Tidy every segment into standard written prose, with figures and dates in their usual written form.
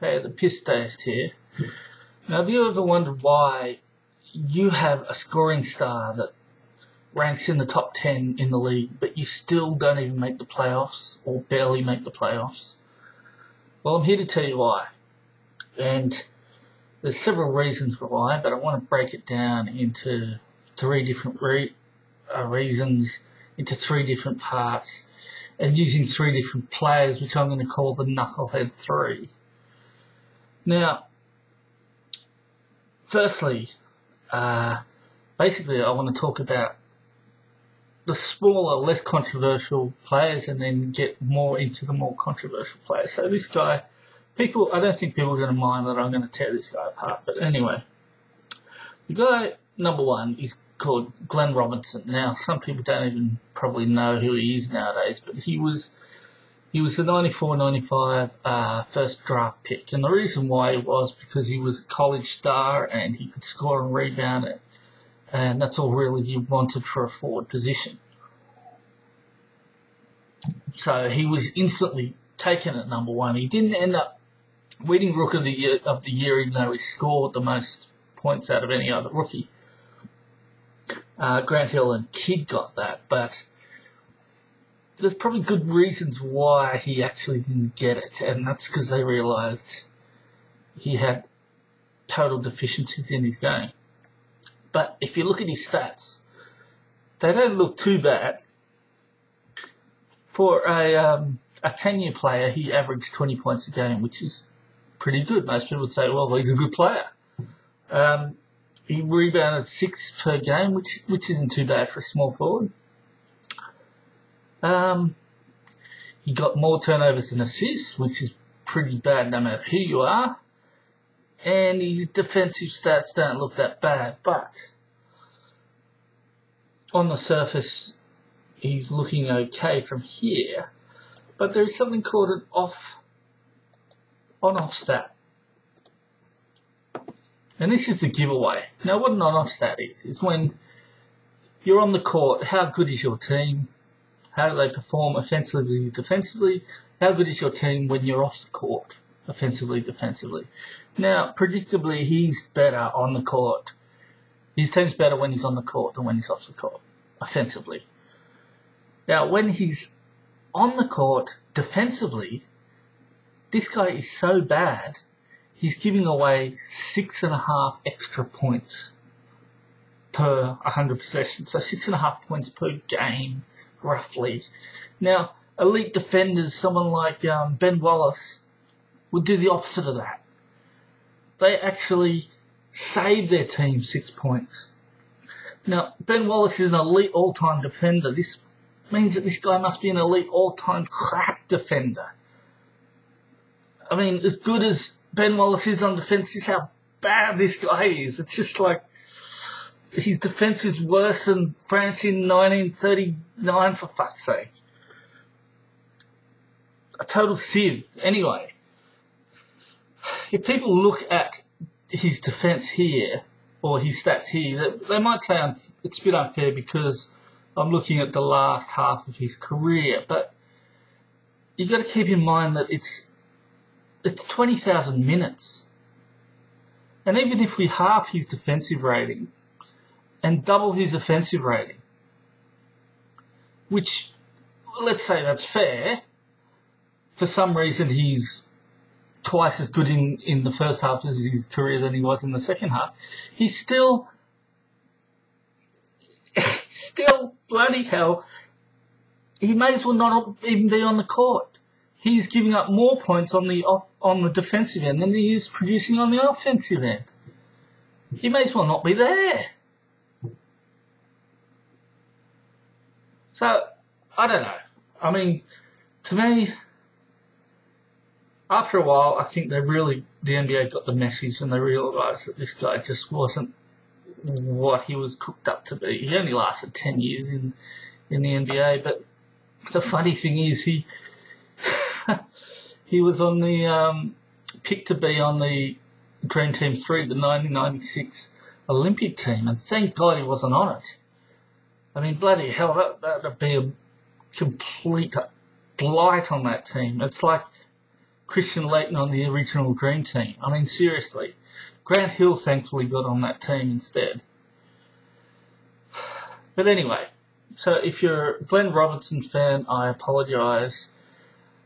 Hey, the piss test here. Now, have you ever wondered why you have a scoring star that ranks in the top 10 in the league, but you still don't even make the playoffs or barely make the playoffs? Well, I'm here to tell you why. And there's several reasons for why, but I want to break it down into three different reasons, into three different parts, and using three different players, which I'm going to call the Knucklehead 3. Now, firstly, basically I want to talk about the smaller, less controversial players and then get more into the more controversial players. So this guy, I don't think people are going to mind that I'm going to tear this guy apart. But anyway, the guy, number one, is called Glenn Robinson. Now, some people don't even probably know who he is nowadays, but he was the 94-95 first draft pick. And the reason why was because he was a college star and he could score and rebound it. And that's all really you wanted for a forward position. So he was instantly taken at number one. He didn't end up winning Rook of the Year, even though he scored the most points out of any other rookie. Grant Hill and Kidd got that, but there's probably good reasons why he actually didn't get it, and that's because they realised he had total deficiencies in his game. But if you look at his stats, they don't look too bad. For a 10-year player, he averaged 20 points a game, which is pretty good. Most people would say, well, he's a good player. He rebounded 6 per game, which isn't too bad for a small forward. He got more turnovers than assists, which is pretty bad no matter who you are. And his defensive stats don't look that bad, but on the surface, he's looking okay from here. But there is something called an on-off stat. And this is the giveaway. Now, what an on-off stat is when you're on the court, how good is your team? How do they perform offensively, defensively? How good is your team when you're off the court, offensively, defensively? Now, predictably, he's better on the court. His team's better when he's on the court than when he's off the court, offensively. Now, when he's on the court defensively, this guy is so bad, he's giving away 6.5 extra points per 100 possessions. So 6.5 points per game, roughly. Now, elite defenders, someone like Ben Wallace, would do the opposite of that. They actually save their team 6 points. Now, Ben Wallace is an elite all-time defender. This means that this guy must be an elite all-time crap defender. I mean, as good as Ben Wallace is on defense, this is how bad this guy is. It's just like his defense is worse than France in 1939, for fuck's sake. A total sieve. Anyway, if people look at his defense here, or his stats here, they might say it's a bit unfair because I'm looking at the last half of his career, but you've got to keep in mind that it's 20,000 minutes. And even if we halve his defensive rating and double his offensive rating, which, let's say that's fair, for some reason he's twice as good in the first half of his career than he was in the second half, he's still bloody hell, he may as well not even be on the court. He's giving up more points on the defensive end than he is producing on the offensive end. He may as well not be there. So, I don't know. I mean, to me, after a while, I think the NBA got the message and they realised that this guy just wasn't what he was cooked up to be. He only lasted 10 years in the NBA, but the funny thing is he was on the pick to be on the Dream Team 3, the 1996 Olympic team, and thank God he wasn't on it. I mean, bloody hell, that would be a complete blight on that team. It's like Christian Leighton on the original Dream Team. I mean, seriously. Grant Hill thankfully got on that team instead. But anyway, so if you're a Glenn Robinson fan, I apologise.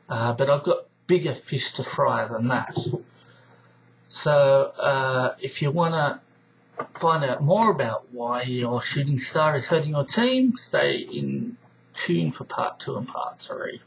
But I've got bigger fish to fry than that. So if you want to find out more about why your shooting star is hurting your team, stay in tune for part 2 and part 3.